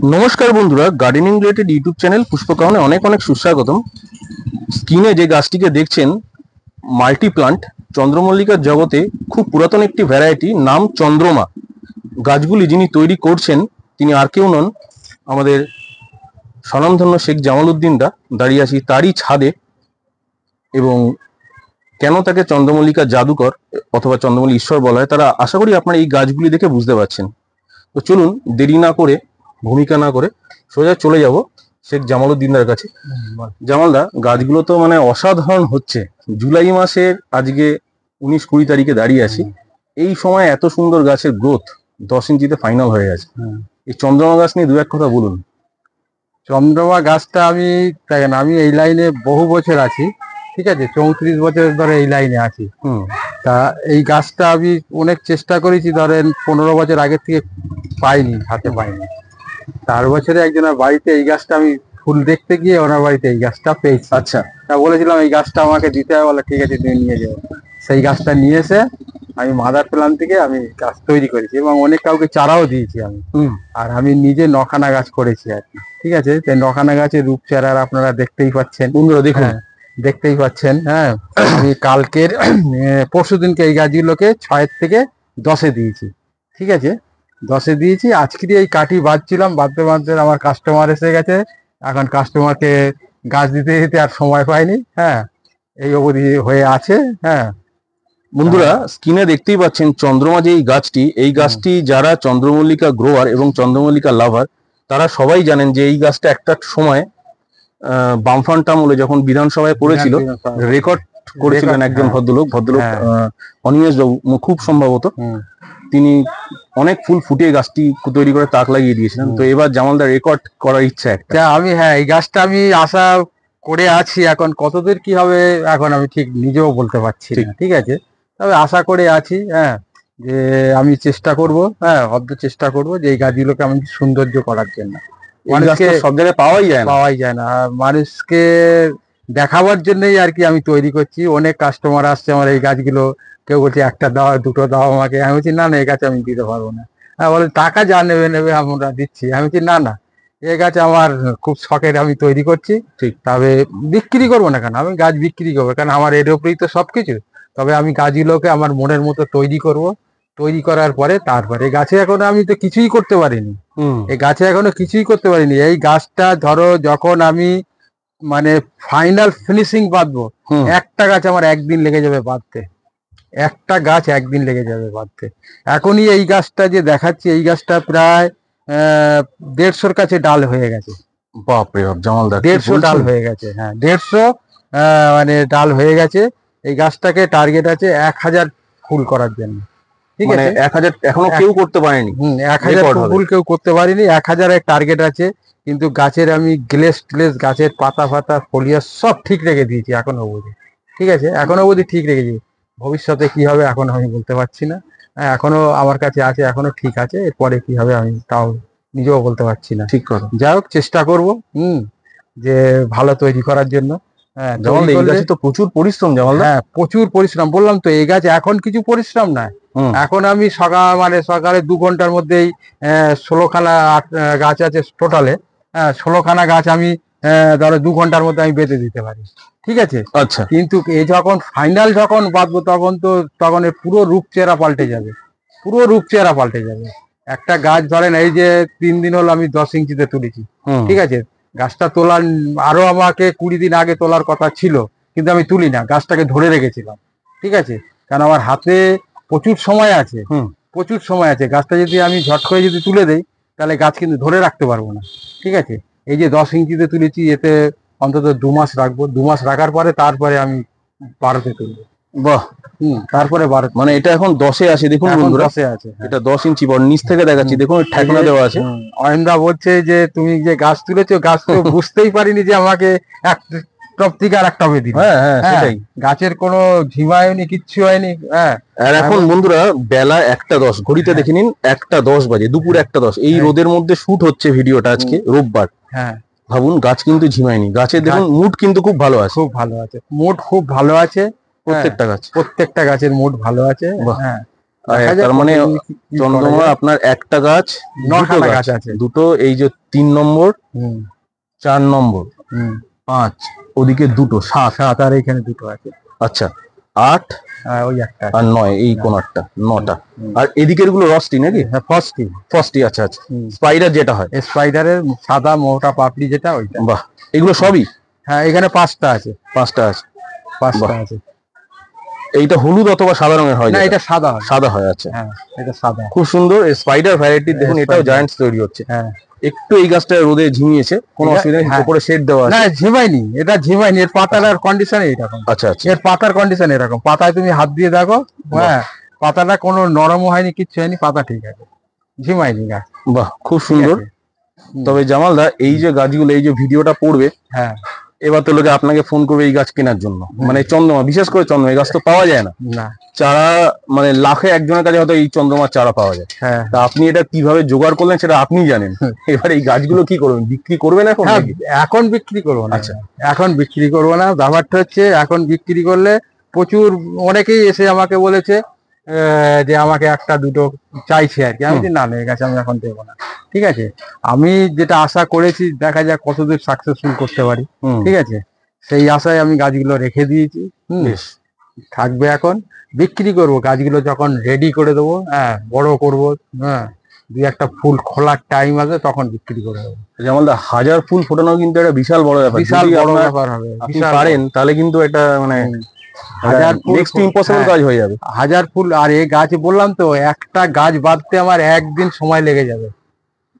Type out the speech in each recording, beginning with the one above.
নমস্কার বন্ধুরা, gardening related YouTube channel পুষ্পকাননে অনেক অনেক সুস্বাগতম। স্ক্রিনে যে গাছটিকে দেখছেন মাল্টি প্লান্ট, চন্দ্রমল্লিকার জগতে খুব পুরাতন একটি ভ্যারাইটি, নাম চন্দ্রমা। গাছগুলি যিনি তৈরি করছেন তিনি আর কেউ নন, আমাদের স্বনামধন্য শেখ জামালউদ্দিন দা। দাঁড়িয়ে আছি তারই ছাদে, এবং কেন তাকে চন্দ্রমল্লিকার জাদুকর অথবা চন্দ্রমল্লিকা ঈশ্বর বলা হয় তারা আশা করি আপনারা এই গাছগুলি দেখে বুঝতে পারছেন। তো চলুন দেরি না করে, ভূমিকা না করে সোজা চলে যাব শেখ জামালউদ্দিনদার কাছে। জামালদা, গাছগুলো তো মানে অসাধারণ হচ্ছে। জুলাই মাসের আজকে 19-20 তারিখে দাঁড়িয়ে আছি, এই সময় এত সুন্দর গাছের গ্রোথ 10 ইঞ্চিতে ফাইনাল হয়ে গেছে। এই চন্দ্রমা গাছ নিয়ে দু এক কথা বলুন। চন্দ্রমা গাছটা আমি দেখেন, আমি এই লাইনে বহু বছর আছি, ঠিক আছে, 34 বছর ধরে এই লাইনে আছি। তা এই গাছটা আমি অনেক চেষ্টা করেছি, ধরেন 15 বছর আগের থেকে পাইনি, হাতে পাইনি। তার বছরে একজনের বাড়িতে এই গাছটা আমি ফুল দেখতে গিয়ে ওনার বাড়িতে এই গাছটা পেয়েছি। আচ্ছা, তা বলেছিলাম এই গাছটা আমাকে দিতে হবে, বলে ঠিক আছে তুমি নিয়ে যাও। সেই গাছটা নিয়ে এসে আমি মাদার প্ল্যান্ট থেকে আমি গাছ তৈরি করেছি এবং অনেক কাউকে চারাও দিয়েছি আমি। আর আমি নিজে নখানা গাছ করেছি আর কি, ঠিক আছে। নখানা গাছের রূপচারার আপনারা দেখতেই পাচ্ছেন, বন্ধুরা দেখুন। দেখতেই পাচ্ছেন। হ্যাঁ, আমি কালকের পরশু দিনকে এই গাছগুলোকে 6 থেকে 10-এ দিয়েছি, ঠিক আছে, 10-এ দিয়েছি। আজকেরই এই কাঠি বাঁধছিলাম, বাঁধতে বাঁধতে আমার কাস্টমার এসে গেছে। এখন কাস্টমারকে গাছ দিতে দিতে আর সময় পাইনি। হ্যাঁ, এই অবধি হয়ে আছে। হ্যাঁ বন্ধুরা, স্ক্রিনে দেখতেই পাচ্ছেন চন্দ্রমা যে এই গাছটি যারা চন্দ্রমল্লিকা গ্রোয়ার এবং চন্দ্রমল্লিকা লাভার তারা সবাই জানেন যে এই গাছটা একটা সময় বামফ্রন্ট আমলে যখন বিধানসভায় পড়েছিল, রেকর্ড করেছিলেন একজন ভদ্রলোক অনিমেষ বাবু খুব সম্ভবত। তিনি অনেক ফুল ফুটিয়ে গাছটি তৈরি করে তাক লাগিয়ে দিয়েছিলেন। তো এবার জামালদার রেকর্ড করার ইচ্ছা একটা। আমি এই গাছটা আমি আশা করে আছি, এখন কতদূর কি হবে এখন আমি ঠিক নিজেও বলতে পারছি না, ঠিক আছে, তবে আশা করে আছি। হ্যাঁ, যে আমি চেষ্টা করব, চেষ্টা করব যে এই গাছগুলোকে আমি সৌন্দর্য করার জন্য। মানুষকে সব জায়গায় পাওয়াই যায় না, মানুষকে দেখাবার জন্যই আর কি আমি তৈরি করছি। অনেক কাস্টমার আসছে আমার এই গাছগুলো, কেউ বলছে একটা দাও, দুটো দাও আমাকে। আমি বলছি না না, এই গাছ আমি দিতে পারবো না। বলে টাকা যা নেবে নেবে, আমরা দিচ্ছি। আমি বলছি না না, এই গাছ আমার খুব শখের, আমি তৈরি করছি। ঠিক, তবে বিক্রি করবো না কেন, আমি গাছ বিক্রি করবো, কারণ আমার এর উপরেই তো সবকিছু। তবে আমি গাছগুলোকে আমার মনের মতো তৈরি করব। তৈরি করার পরে তারপরে গাছে এখনো আমি তো কিছুই করতে পারিনি, এই গাছে এখনো কিছুই করতে পারিনি। এই গাছটা ধরো যখন আমি মানে ফাইনাল ফিনিশিং বাঁধবো, একটা গাছ আমার একদিন লেগে যাবে বাঁধতে, একটা গাছ একদিন লেগে যাবে বাঁধতে। এখনই এই গাছটা যে দেখাচ্ছি, এই গাছটা প্রায় 150-র কাছে ডাল হয়ে গেছে। বাপরে বাপ জামালদা, 150 ডাল হয়ে গেছে। হ্যাঁ, 150 মানে ডাল হয়ে গেছে। এই গাছটাকে টার্গেট আছে 1000 ফুল করার জন্য, ঠিক আছে। 1000 এখনো কেউ করতে পারেনি। 1000 ফুল কেউ করতে পারেনি, 1000-এর টার্গেট আছে। কিন্তু গাছের আমি গ্লেস গাছের পাতা ফাতা ফলিয়াস সব ঠিক রেখে দিয়েছি এখনো অবধি, ঠিক আছে, এখনো অবধি ঠিক রেখেছি। ভবিষ্যতে কি হবে এখন আমি বলতে পারছি না। এখনো আমার কাছে আছে, এখনো ঠিক আছে। এরপরে কি হবে আমি তাও নিজেও বলতে পারছি না। ঠিক কথা। যাই হোক, চেষ্টা করব যে ভালো তৈরি করার জন্য। এই গাছে তো প্রচুর পরিশ্রম জামালদা। হ্যাঁ, প্রচুর পরিশ্রম। বললাম তো, এই গাছ এখন কিছু পরিশ্রম নাই। এখন আমি সকালে 2 ঘন্টার মধ্যেই 16খানা গাছ আছে টোটালে। 16খানা গাছ আমি ধরো 2 ঘন্টার মধ্যে আমি বেঁধে দিতে পারি, ঠিক আছে। আচ্ছা, কিন্তু এই যখন ফাইনাল যখন বাঁধবো তখন এর পুরো রূপচেহারা পাল্টে যাবে, পুরো রূপচেহারা পাল্টে যাবে। একটা গাছ ধরেন এই যে 3 দিন হলো আমি 10 ইঞ্চিতে তুলেছি, ঠিক আছে। গাছটা তোলার আরো আমাকে 20 দিন আগে তোলার কথা ছিল, কিন্তু আমি তুলি না, গাছটাকে ধরে রেখেছিলাম, ঠিক আছে। কারণ আমার হাতে প্রচুর সময় আছে, প্রচুর সময় আছে। গাছটা যদি আমি ঝট করে যদি তুলে দেই তাহলে গাছ কিন্তু ধরে রাখতে পারবো না, ঠিক আছে। এই যে 10 ইঞ্চিতে তুলেছি, এতে অন্তত 2 মাস রাখবো। 2 মাস রাখার পরে তারপরে আমি 12-তে তুলবো। বাহ, তারপরে 12, মানে এটা এখন 10-এ আছে। দেখুন বন্ধুরা, 10-এ আছে। এটা 10 ইঞ্চি বড়, নিচ থেকে দেখাচ্ছি, দেখুন ঠেকনা দেওয়া আছে। অয়নদা বলছে যে তুমি যে গাছ তুলেছো, গাছ তো বুঝতেই পারিনি যে আমাকে এক টপ থেকে আর এক টপে দিল। হ্যাঁ, সেটাই। গাছের কোনো ঝিমায়নি, কিচ্ছু হয়নি। আর এখন বন্ধুরা বেলা 1:10, ঘড়িতে দেখে নিন 1:10 বাজে, দুপুর 1:10। এই রোদের মধ্যে শুট হচ্ছে ভিডিওটা আজকে রোববার। হ্যাঁ, ভাবুন, গাছ কিন্তু ঝিমায়নি। গাছের দেখুন মুড কিন্তু খুব ভালো আছে, খুব ভালো আছে, মুড খুব ভালো আছে। প্রত্যেকটা গাছ, প্রত্যেকটা গাছের মুড ভালো আছে। হ্যাঁ, দেখা যাক তার মানে কতদূর কি করা চন্দ্রমা যায়। আপনার একটা গাছ, দুটো 9খানা গাছ গাছ আছে। দুটো, এই যে 3 নম্বর, হুম 4 নম্বর, হুম 5, ওদিকে দুটো, 7, 7 আর এখানে দুটো আছে। আচ্ছা 8 ওই একটা আর আছে। 9, এই কোনারটা 9টা। হুম। আর এদিকের গুলো রস্টি নাকি? হ্যাঁ ফস্টি। ফস্টি, আচ্ছা আচ্ছা। হুম। স্পাইডার যেটা হয়। স্পাইডারের সাদা মোটা পাপড়ি যেটা ওইটা। বাহ, এগুলো সবই? হ্যাঁ এখানে 5টা আছে। 5টা আছে। 5টা বাহ। আছে। এইটা হলুদ অথবা সাদা রঙের হয়? না যেটা এটা সাদা হয়। সাদা হয়, আচ্ছা। হ্যাঁ এটা সাদা। খুব সুন্দর স্পাইডার ভ্যারাইটি। দেখুন এটাও Spider। জায়ান্টস তৈরি হচ্ছে। হ্যাঁ একটু এই গাছটা রোদে ঝিমিয়েছে, কোনো এটা- অসুবিধা নেই, হ্যাঁ। উপরে শেড দেওয়া না আছে। ঝিমাইনি, এটা ঝিমাইনি, এর পাতার কন্ডিশন এইরকম। আচ্ছা আচ্ছা। এর পাতার কন্ডিশন এরকম, পাতায় তুমি হাত দিয়ে দেখো, হ্যাঁ পাতাটা কোনো নরমও হয়নি, কিচ্ছু হয়নি, পাতা ঠিক আছে, ঝিমাইনি গাছ। বাহ, খুব ঠিক সুন্দর। আছে? হুম। তবে জামালদা, এই যে গাছগুলো, এই যে ভিডিওটা পড়বে, হ্যাঁ এবার তো লোকে আপনাকে ফোন করবে এই গাছ কেনার জন্য। মানে চন্দ্রমা, বিশেষ করে চন্দ্রমা, এই গাছ তো পাওয়া যায় না। না চারা মানে লাখে একজনের কাছে হয়তো এই চন্দ্রমার চারা পাওয়া যায়। হ্যাঁ তা আপনি এটা কিভাবে জোগাড় করলেন সেটা আপনিই জানেন। এবার এই গাছগুলো কি করবেন, বিক্রি করবেন এখন হ্যাঁ, নাকি? এখন বিক্রি করবো না। আচ্ছা। এখন বিক্রি করবো না, ব্যাপারটা হচ্ছে এখন বিক্রি করলে প্রচুর, অনেকেই এসে আমাকে বলেছে যে আমাকে একটা দুটো চাইছে আর কি। আমি বলছি, না না এই গাছ আমি এখন দেবো না। ঠিক আছে, আমি যেটা আশা করেছি দেখা যাক কতদূর সাকসেসফুল করতে পারি। হুম, ঠিক আছে, সেই আশায় আমি গাছগুলো রেখে দিয়েছি। বেশ। থাকবে, এখন বিক্রি করব গাছগুলো যখন রেডি করে দেবো, হ্যাঁ বড় করব, হ্যাঁ দুই একটা ফুল খোলার টাইম আছে তখন বিক্রি করে দেবো। জামালদা, 1000 ফুল ফোটানো কিন্তু একটা বিশাল বড় ব্যাপার। বিশাল যদি বড় আপনার- ব্যাপার হবে, আপনি বিশাল পারেন তাহলে কিন্তু এটা মানে হুম। 1000 ফুল, নেক্সট ইম্পসিবল হ্যাঁ, কাজ হয়ে যাবে। 1000 ফুল। আর এই গাছ বললাম তো, একটা গাছ বাঁধতে আমার একদিন সময় লেগে যাবে,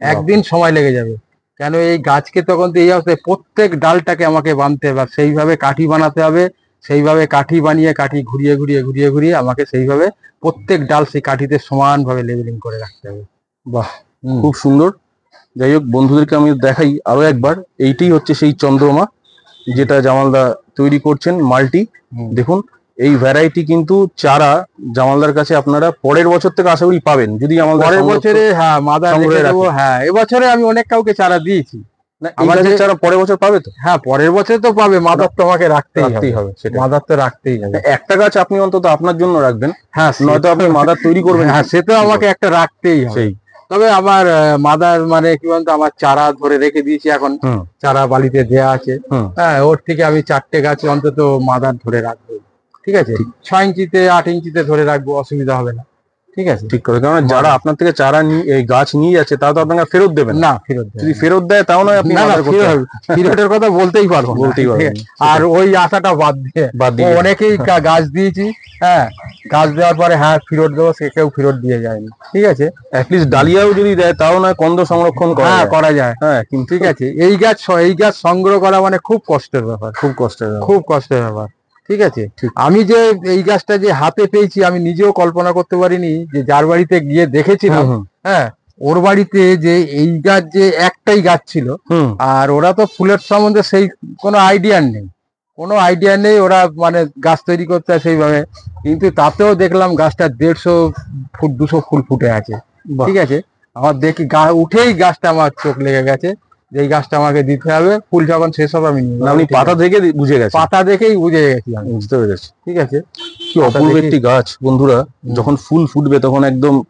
একদিন সময় লেগে যাবে। কেন এই গাছকে তখন তো এই অবস্থায় প্রত্যেক ডালটাকে আমাকে বাঁধতে হবে, আর সেইভাবে কাঠি বানাতে হবে, সেইভাবে কাঠি বানিয়ে কাঠি ঘুরিয়ে ঘুরিয়ে ঘুরিয়ে ঘুরিয়ে আমাকে সেইভাবে প্রত্যেক ডাল সেই কাঠিতে সমানভাবে লেভেলিং করে রাখতে হবে। বাহ, হুম। খুব সুন্দর। যাই হোক, বন্ধুদেরকে আমি দেখাই আরো একবার। এইটাই হচ্ছে সেই চন্দ্রমা যেটা জামালদা তৈরি করছেন, মাল্টি। হুম। দেখুন, এই ভ্যারাইটি কিন্তু চারা জামালদার কাছে আপনারা পরের বছর থেকে আশা করি পাবেন, যদি জামালদার পরের সংরক্ষণ- বছরে হ্যাঁ মাদার সংগ্রহে রেখে দেবো। রাখি। হ্যাঁ এবছরে আমি অনেক কাউকে চারা দিয়েছি। না, এই আমার গাছের যে- চারা পরের বছর পাবে তো? হ্যাঁ পরের বছর তো পাবে, মাদার তো আমাকে রাখতেই রাখতেই হবে, সেটা। মাদার তো রাখতেই হবে। একটা গাছ আপনি অন্তত আপনার জন্য রাখবেন, হ্যাঁ নয়তো আপনি মাদার তৈরি করবেন হ্যাঁ কি? সে তো আমাকে একটা রাখতেই হবে। সেই। তবে আমার মাদার মানে কি বলতো, আমার চারা ধরে রেখে দিয়েছি এখন, হুম চারা বাড়িতে দেয়া আছে। হুম। হ্যাঁ ওর থেকে আমি 4টে গাছ অন্তত মাদার ধরে রাখবো। ঠিক আছে, 6 ইঞ্চিতে 8 ইঞ্চিতে ধরে রাখবো, অসুবিধা হবে না। ঠিক আছে, ঠিক করে, কারণ যারা মাদার। আপনার থেকে চারা নিয়ে এই গাছ নিয়ে যাচ্ছে তারা তো আপনাকে ফেরত দেবেন না। না ফেরত দেবে যদি না। ফেরত দেয় তাও নয়, আপনি না না মাদার করতে হবে। ফেরতের কথা বলতেই পারবো না, বলতেই পারবেন ঠিক আছে? আর ওই আশাটা বাদ দিয়ে বাদ দিয়ে অনেকেই গাছ দিয়েছি, হ্যাঁ গাছ দেওয়ার পরে হ্যাঁ ফেরত দেবো, সে কেউ ফেরত দিয়ে যায়নি। ঠিক আছে, অ্যাটলিস্ট ডালিয়াও যদি দেয় তাও নয়, কন্দ সংরক্ষণ করা হ্যাঁ যায়। করা যায়। হ্যাঁ, কিন্তু ঠিক আছে, এই গাছ সংগ্রহ করা মানে খুব কষ্টের ব্যাপার, খুব কষ্টের ব্যাপার। খুব কষ্টের ব্যাপার। ঠিক আছে, ঠিক। আমি যে এই গাছটা যে হাতে পেয়েছি আমি নিজেও কল্পনা করতে পারিনি, যে যার বাড়িতে গিয়ে দেখেছিলাম, হুম, হ্যাঁ ওর বাড়িতে যে এই গাছ যে একটাই গাছ ছিল, হুম। আর ওরা তো ফুলের সম্বন্ধে সেই কোনো আইডিয়া নেই, ওরা মানে গাছ তৈরি করতে হয় সেইভাবে। কিন্তু তাতেও দেখলাম গাছটা 150 ফুট 200 ফুল ফুটে আছে। বাহ। ঠিক আছে, আমার দেখি উঠেই গাছটা আমার চোখ লেগে গেছে, যে এই গাছটা আমাকে দিতে হবে। ফুল যখন শেষ হবে আমি নিয়ে না, যাবো। আপনি ঠিক পাতা আছে? থেকে বুঝে গেছেন। পাতা দেখেই বুঝে গেছি আমি। বুঝতে পেরেছি। ঠিক আছে, কি পাতা অপূর্ব দেখেই- একটি গাছ বন্ধুরা। যখন ফুল ফুটবে তখন একদম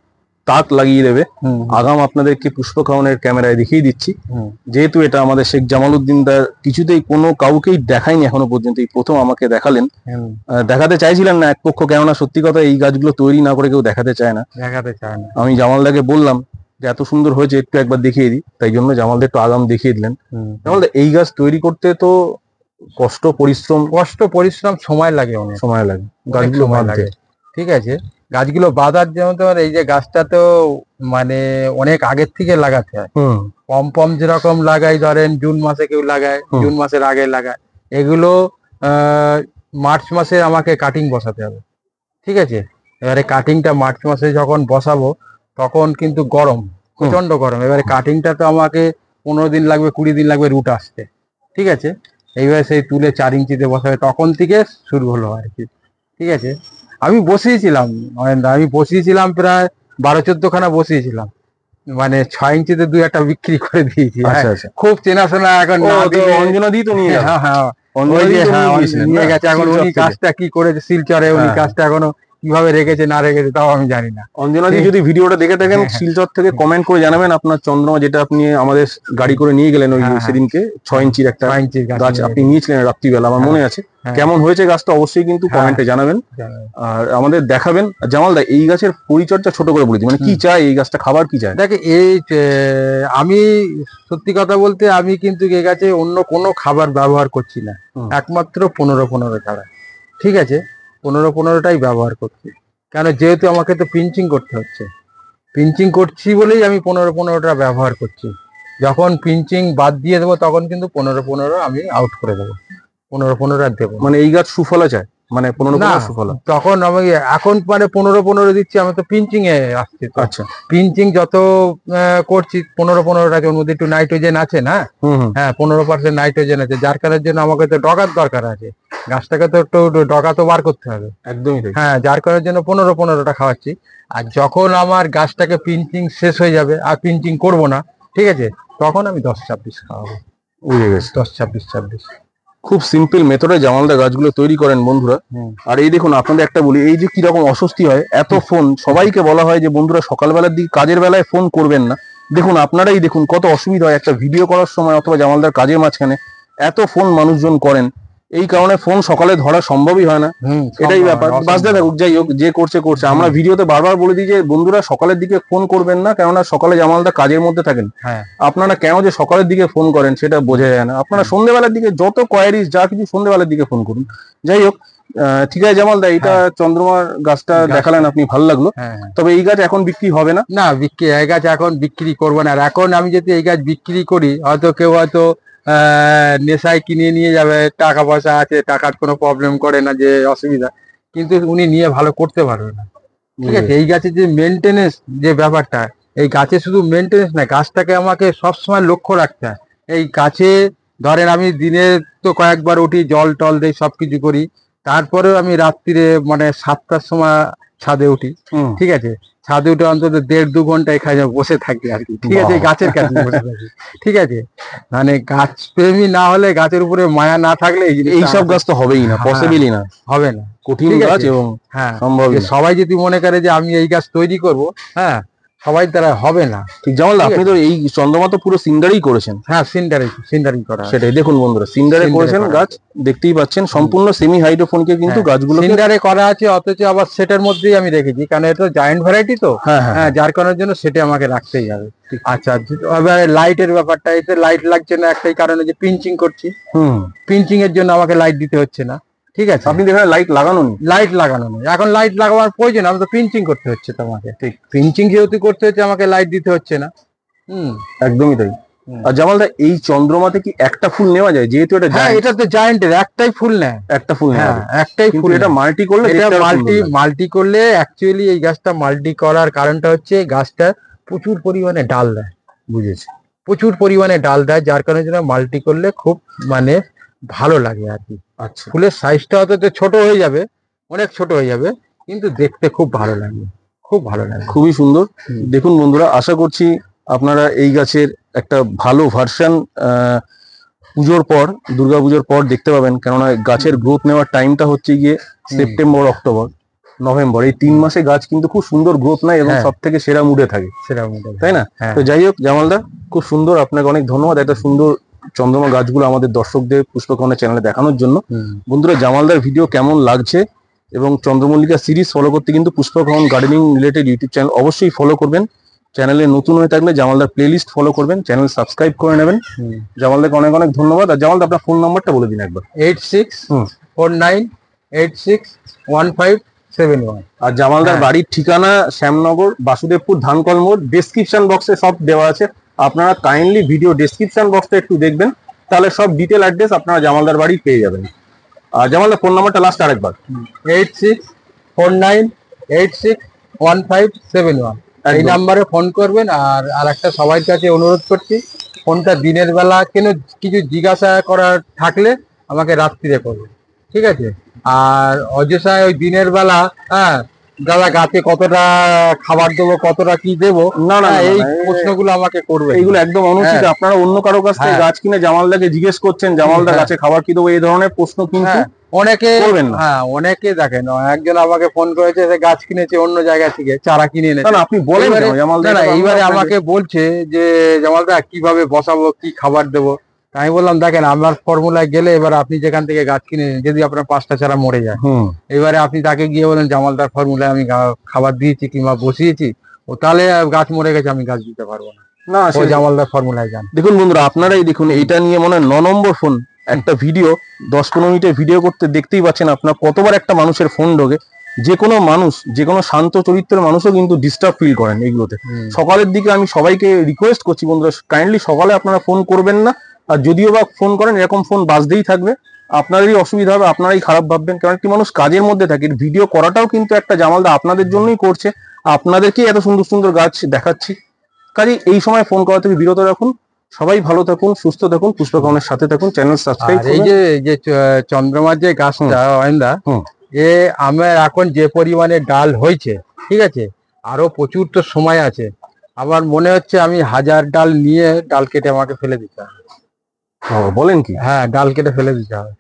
তাক লাগিয়ে দেবে। হুম, আগাম আপনাদেরকে পুষ্প খাওয়ানোর ক্যামেরায় দেখিয়ে দিচ্ছি। হুম, যেহেতু এটা আমাদের শেখ জামালউদ্দিন দার কিছুতেই কোনো কাউকেই দেখায়নি এখনো পর্যন্ত, এই প্রথম আমাকে দেখালেন। হুম, দেখাতে চাইছিলেন না এক পক্ষ, কেননা সত্যি কথা এই গাছগুলো তৈরি না করে কেউ দেখাতে চায় না। দেখাতে চায় না। আমি জামালদাকে বললাম যে এত সুন্দর হয়েছে, একটু একবার দেখিয়ে দিই, তাই জন্য জামালদা একটু আগাম দেখিয়ে দিলেন। হুম। জামালদা, এই গাছ তৈরি করতে তো কষ্ট, পরিশ্রম, কষ্ট পরিশ্রম সময় লাগে, অনেক সময় লাগে অনেক গাছগুলো সময় বাঁধতে। লাগে। ঠিক আছে, গাছগুলো বাঁধার জন্য তোমার এই যে গাছটা তো মানে অনেক আগের থেকে লাগাতে হয়। হুম পম যেরকম লাগাই, ধরেন জুন মাসে কেউ লাগায়, হুম। জুন মাসের আগে লাগায়। এগুলো মার্চ মাসে আমাকে কাটিং বসাতে হবে। ঠিক আছে, এবারে কাটিংটা মার্চ মাসে যখন বসাবো তখন কিন্তু গরম, প্রচন্ড গরম। এবারে কাটিংটা তো আমাকে 15 দিন লাগবে, 20 দিন লাগবে রুট আসতে। ঠিক আছে, এইবারে সেই তুলে 4 ইঞ্চিতে বসাবে, তখন থেকে শুরু হলো আর কি। ঠিক আছে, আমি বসিয়েছিলাম অয়নদা, আমি বসিয়েছিলাম প্রায় 12-14 খানা বসিয়েছিলাম, মানে 6 ইঞ্চিতে 2-1টা বিক্রি করে দিয়েছি। আচ্ছা হ্যাঁ, আচ্ছা। খুব চেনাশোনা এখন ও, না তো দিলে- অঞ্জনা দি তো নিয়ে গেল। হ্যাঁ হ্যাঁ, অঞ্জনা ওই দি যে তো হ্যাঁ, নিয়ে গিয়েছিলেন নিয়ে না? গেছে। এখন শিলচর উনি থেকে। কাজটা কি করেছে শিলচরে, উনি হ্যাঁ। কাজটা এখনো কিভাবে রেখেছে না রেখেছে তাও আমি জানি না। অঞ্জনাদি যদি ভিডিওটা দেখে থাকেন শিলচর থেকে কমেন্ট করে জানাবেন আপনার চন্দ্রমা যেটা আপনি আমাদের গাড়ি করে নিয়ে গেলেন ওই সেদিনকে 6 ইঞ্চির একটা 6 ইঞ্চির গাছ আপনি নিয়েছিলেন রাত্রিবেলা, আমার মনে আছে। কেমন হয়েছে গাছটা অবশ্যই কিন্তু কমেন্টে জানাবেন আর আমাদের দেখাবেন। জামাল দা, এই গাছের পরিচর্যা ছোট করে বলেছি, মানে কি চাই এই গাছটা, খাবার কি চায়? দেখে এই আমি সত্যি কথা বলতে আমি কিন্তু এই গাছে অন্য কোনো খাবার ব্যবহার করছি না, একমাত্র 15-15 ছাড়া। ঠিক আছে, 15-15টাই ব্যবহার করছি, কেন যেহেতু আমাকে তো পিঞ্চিং করতে হচ্ছে, পিঞ্চিং করছি বলেই আমি 15-15টা ব্যবহার করছি। যখন পিঞ্চিং বাদ দিয়ে দেবো তখন কিন্তু 15-15 আমি আউট করে দেবো, 15-15 আর দেবো। মানে এই গাছ সুফলা চায়, মানে 15 সুফলা তখন আমি এখন মানে 15-15 দিচ্ছি, আমি তো পিঞ্চিং এ আসছি। আচ্ছা, পিঞ্চিং যত করছি 15-15টাকে, ওর মধ্যে একটু নাইট্রোজেন আছে না, হ্যাঁ 15% নাইট্রোজেন আছে, যার কারণের জন্য আমাকে তো ডগার দরকার আছে, গাছটাকে তো একটু ডগা তো বার করতে হবে। একদমই তাই। হ্যাঁ, যার কারণের জন্য 15-15টা খাওয়াচ্ছি। আর যখন আমার গাছটাকে পিঞ্চিং শেষ হয়ে যাবে আর পিঞ্চিং করবো না, ঠিক আছে, তখন আমি 10-26 খাওয়াবো। বুঝে গেছি, 10-26-26। খুব সিম্পল মেথডে জামালদা গাছগুলো তৈরি করেন বন্ধুরা। আর এই দেখুন, আপনাদের একটা বলি, এই যে কিরকম অস্বস্তি হয় এত ফোন, সবাইকে বলা হয় যে বন্ধুরা সকালবেলার দিকে কাজের বেলায় ফোন করবেন না। দেখুন আপনারাই দেখুন কত অসুবিধা হয় একটা ভিডিও করার সময় অথবা জামালদার কাজের মাঝখানে এত ফোন মানুষজন করেন, এই কারণে ফোন সকালে ধরা সম্ভবই হয় না। এটাই ব্যাপার, বাজতে থাকুক, যাই হোক, যে করছে করছে। আমরা ভিডিওতে বারবার বলে দিই যে বন্ধুরা সকালের দিকে ফোন করবেন না, কেননা সকালে জামালদা কাজের মধ্যে থাকেন। আপনারা কেন যে সকালের দিকে ফোন করেন সেটা বোঝা যায় না। আপনারা সন্ধ্যেবেলার দিকে যত কোয়ারিজ যা কিছু সন্ধ্যেবেলার দিকে ফোন করুন। যাই হোক, ঠিক আছে জামালদা, এটা চন্দ্রমার গাছটা দেখালেন আপনি, ভালো লাগলো। তবে এই গাছ এখন বিক্রি হবে না? না, বিক্রি এই গাছ এখন বিক্রি করবো না। আর এখন আমি যদি এই গাছ বিক্রি করি, হয়তো কেউ হয়তো নেশায় কিনে নিয়ে যাবে, টাকা পয়সা আছে, টাকার কোনো প্রবলেম করে না, যে অসুবিধা, কিন্তু উনি নিয়ে ভালো করতে পারবে না। ঠিক আছে, এই গাছের যে মেনটেনেন্স যে ব্যাপারটা, এই গাছে শুধু মেনটেনেন্স না, গাছটাকে আমাকে সবসময় লক্ষ্য রাখতে হয়। এই গাছে ধরেন আমি দিনে তো কয়েকবার উঠি, জল টল দিই, সবকিছু করি, তারপরেও আমি রাত্রিরে মানে 7টার সময় ছাদে উঠি। ঠিক আছে, ছাদে উঠে অন্তত 1.5-2 ঘন্টা এখানে বসে থাকি আর কি। ঠিক আছে, গাছের কাছে বসে থাকি। ঠিক আছে, মানে গাছ প্রেমী না হলে, গাছের উপরে মায়া না থাকলে এইসব গাছ তো হবেই না, পসিবলই না, হবে না, কঠিন গাছ এবং সম্ভব। সবাই যদি মনে করে যে আমি এই গাছ তৈরি করব, হ্যাঁ, সবাই তারা হবে না। ঠিক জামাল, আপনি তো এই চন্দ্রমা তো পুরো সিন্ডারই করেছেন। হ্যাঁ, সিন্ডারিং করা, সেটাই দেখুন বন্ধুরা, সিন্ডারে করেছেন গাছ, দেখতেই পাচ্ছেন সম্পূর্ণ সেমি হাইড্রোফোনিকে কিন্তু গাছগুলো সিন্ডারে করা আছে, অথচ আবার সেটের মধ্যেই আমি রেখেছি, কারণ এটা জায়ান্ট ভ্যারাইটি তো, হ্যাঁ, যার কারণের জন্য সেটে আমাকে রাখতেই হবে। আচ্ছা, এবার লাইটের ব্যাপারটা, এতে লাইট লাগছে না একটাই কারণে, যে পিঞ্চিং করছি, পিঞ্চিং এর জন্য আমাকে লাইট দিতে হচ্ছে না। ঠিক আছে, আপনি দেখেন লাইট লাগানো নেই, এখন লাইট লাগাবার প্রয়োজন, আমি তো পিঞ্চিং করতে হচ্ছে তোমাকে। ঠিক, পিঞ্চিং যেহেতু করতে হচ্ছে আমাকে লাইট দিতে হচ্ছে না। একদমই তাই। আর জামালদা, এই চন্দ্রমাতে কি একটা ফুল নেওয়া যায়? যেহেতু এটা এটা তো জায়ান্টের, একটাই ফুল নেয়, একটা ফুল নেয়, একটাই ফুল। এটা মাল্টি করলে, মাল্টি করলে অ্যাকচুয়ালি এই গাছটা মাল্টি করার কারণটা হচ্ছে গাছটা প্রচুর পরিমাণে ডাল দেয়। বুঝেছি, প্রচুর পরিমাণে ডাল দেয়, যার কারণে যেন মাল্টি করলে খুব মানে ভালো লাগে আর কি। আচ্ছা, ফুলের সাইজটা হয়তো ছোট হয়ে যাবে, অনেক ছোট হয়ে যাবে, কিন্তু দেখতে খুব ভালো লাগবে, খুব ভালো লাগে, খুবই সুন্দর। দেখুন বন্ধুরা, আশা করছি আপনারা এই গাছের একটা ভালো ভার্সন পুজোর পর, দুর্গাপুজোর পর দেখতে পাবেন, কেননা গাছের গ্রোথ নেওয়ার টাইমটা হচ্ছে গিয়ে সেপ্টেম্বর, অক্টোবর, নভেম্বর, এই 3 মাসে গাছ কিন্তু খুব সুন্দর গ্রোথ নেয় এবং সব থেকে সেরা মুডে থাকে, তাই না? তো যাই হোক জামালদা, খুব সুন্দর, আপনাকে অনেক ধন্যবাদ একটা সুন্দর চন্দ্রমা গাছগুলো আমাদের দর্শকদের পুষ্পকর্ণের চ্যানেলে দেখানোর জন্য। বন্ধুরা, জামালদার ভিডিও কেমন লাগছে এবং চন্দ্রমল্লিকা সিরিজ ফলো করতে কিন্তু পুষ্পকর্ণ গার্ডেনিং রিলেটেড ইউটিউব চ্যানেল অবশ্যই ফলো করবেন। চ্যানেলে নতুন হয়ে থাকলে জামালদার প্লেলিস্ট ফলো করবেন, চ্যানেল সাবস্ক্রাইব করে নেবেন। জামালদাকে অনেক অনেক ধন্যবাদ। আর জামালদা, আপনার ফোন নাম্বারটা বলে দিন একবার। 8649861571। আর জামালদার বাড়ির ঠিকানা শ্যামনগর, বাসুদেবপুর, ধানকল মোড়। ডেসক্রিপশন বক্সে সব দেওয়া আছে, আপনারা কাইন্ডলি ভিডিও ডেসক্রিপশন বক্সটা একটু দেখবেন, তাহলে সব ডিটেল অ্যাড্রেস আপনারা জামালদার বাড়ি পেয়ে যাবেন। আর জামালদার ফোন নাম্বারটা লাস্ট আরেকবার। 8649861571। এই নাম্বারে ফোন করবেন। আর একটা সবার কাছে অনুরোধ করছি, ফোনটা দিনের বেলা কেন কিছু জিজ্ঞাসা করার থাকলে আমাকে রাত্রিরে করবেন, ঠিক আছে? আর অযথায় ওই দিনের বেলা দাদা গাছে কতটা খাবার দেবো, কতটা কি দেবো, না না এই প্রশ্নগুলো আমাকে করবে। এইগুলো একদম অনুচিত। হ্যাঁ। আপনারা অন্য কারো কাছ থেকে হ্যাঁ। গাছ কিনে জামালদাকে জিজ্ঞেস করছেন জামালদা হ্যাঁ। গাছে খাবার কি দেবো, এই ধরনের প্রশ্ন কিন্তু হ্যাঁ, অনেকে করবেন না। হ্যাঁ অনেকে দেখেন, একজন আমাকে ফোন করেছে যে গাছ কিনেছে অন্য জায়গা থেকে, চারা কিনে না এনেছে। না আপনি বলেন এইবারে- কেন জামালদা? না না, এটা তো এইবারে আপনাদের- আমাকে বলছে যে জামালদা কিভাবে বসাবো, কি খাবার দেবো। আমি বললাম দেখেন আমার ফর্মুলায় গেলে এবার আপনি যেখান থেকে গাছ কিনে এনেছেন, যদি আপনার 5টা চারা মরে যায়, হুম এবারে আপনি তাকে গিয়ে বলেন জামালদার ফর্মুলায় আমি খাবার দিয়েছি কিংবা বসিয়েছি, ও তাহলে গাছ মরে গেছে, আমি গাছ দিতে পারবো না। না ও জামালদার ফর্মুলায় যান। দেখুন বন্ধুরা, আপনারাই দেখুন, এইটা নিয়ে মনে হয় 9 নম্বর ফোন। একটা ভিডিও 10-15 মিনিটের ভিডিও করতে দেখতেই পাচ্ছেন আপনার কতবার একটা মানুষের ফোন ঢোকে। যে কোনো মানুষ, যে কোনো শান্ত চরিত্রের মানুষও কিন্তু ডিস্টার্ব ফিল করেন এইগুলোতে। সকালের দিকে আমি সবাইকে রিকোয়েস্ট করছি বন্ধুরা, কাইন্ডলি সকালে আপনারা ফোন করবেন না। আর যদিও বা ফোন করেন, এরকম ফোন বাজতেই থাকবে, আপনাদেরই অসুবিধা হবে, আপনারাই খারাপ ভাববেন। কারণ একটি মানুষ কাজের মধ্যে থাকে, ভিডিও করাটাও কিন্তু একটা জামালদা আপনাদের জন্যই করছে, আপনাদেরকেই এত সুন্দর সুন্দর গাছ দেখাচ্ছি। কাজে এই সময় ফোন করা থেকে বিরত রাখুন। সবাই ভালো থাকুন, সুস্থ থাকুন, পুষ্পকর্ণের সাথে থাকুন, চ্যানেল সাবস্ক্রাইব আর এই করুন। যে চন্দ্রমার যে গাছটা অয়নদা, হুম। এ আমার এখন যে পরিমাণে ডাল হয়েছে, ঠিক আছে, আরো প্রচুর তো সময় আছে। আমার মনে হচ্ছে আমি 1000 ডাল নিয়ে ডাল কেটে আমাকে ফেলে দিতে হবে। বলেন কি? হ্যাঁ, ডাল কেটে ফেলে দিতে হবে।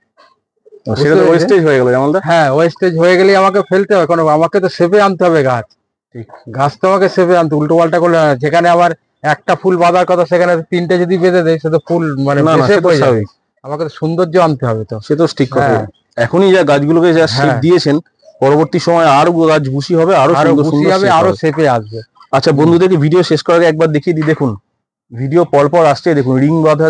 সেটা তো ওয়েস্টেজ হয়ে গেল জামালদা। হ্যাঁ, ওয়েস্টেজ হয়ে গেলে আমাকে ফেলতে হবে, কারণ আমাকে তো সেপে আনতে হবে গাছ। ঠিক। গাছ তো আমাকে সেপে আনতে, উল্টো পাল্টা করলে হয় না। যেখানে আমার একটা ফুল বাঁধার কথা, সেখানে 3টে যদি বেঁধে দেয়, সে তো ফুল মানে না না বেশে সে তো পড়ে যাবে। স্বাভাবিক, আমাকে তো সৌন্দর্য আনতে হবে তো। সে তো ঠিক কথা। হ্যাঁ। এখনই যা গাছগুলোকে যা শেপ হ্যাঁ। দিয়েছেন, পরবর্তী সময় আরো গাছ বুশি হবে, আরো আরো সুন্দর বুশি সুন্দর হবে, shape আরো হবে। সেপে আসবে। আচ্ছা বন্ধুদেরকে ভিডিও শেষ করার আগে একবার দেখিয়ে দিই। দেখুন ভিডিও পরপর আসছে, দেখুন রিং বাঁধা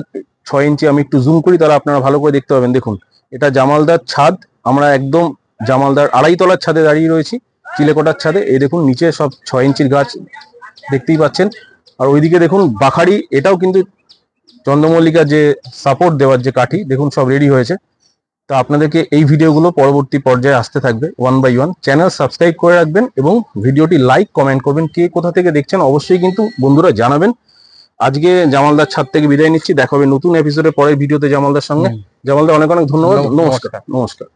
6 ইঞ্চি। আমি একটু জুম করি, তাহলে আপনারা ভালো করে দেখতে পাবেন। দেখুন এটা জামালদার ছাদ, আমরা একদম জামালদার 2.5 তলার ছাদে দাঁড়িয়ে রয়েছি, চিলেকোটার ছাদে। এই দেখুন নিচে সব 6 ইঞ্চির গাছ দেখতেই পাচ্ছেন। আর ওইদিকে দেখুন বাখারি, এটাও কিন্তু চন্দ্রমল্লিকার যে সাপোর্ট দেওয়ার যে কাঠি, দেখুন সব রেডি হয়েছে। তো আপনাদেরকে এই ভিডিওগুলো পরবর্তী পর্যায়ে আসতে থাকবে 1 by 1। চ্যানেল সাবস্ক্রাইব করে রাখবেন এবং ভিডিওটি লাইক কমেন্ট করবেন। কে কোথা থেকে দেখছেন অবশ্যই কিন্তু বন্ধুরা জানাবেন। আজকে জামালদার ছাদ থেকে বিদায় নিচ্ছি, দেখা হবে নতুন এপিসোডে পরের ভিডিওতে জামালদার সঙ্গে। জামালদা অনেক অনেক ধন্যবাদ। নমস্কার। নমস্কার।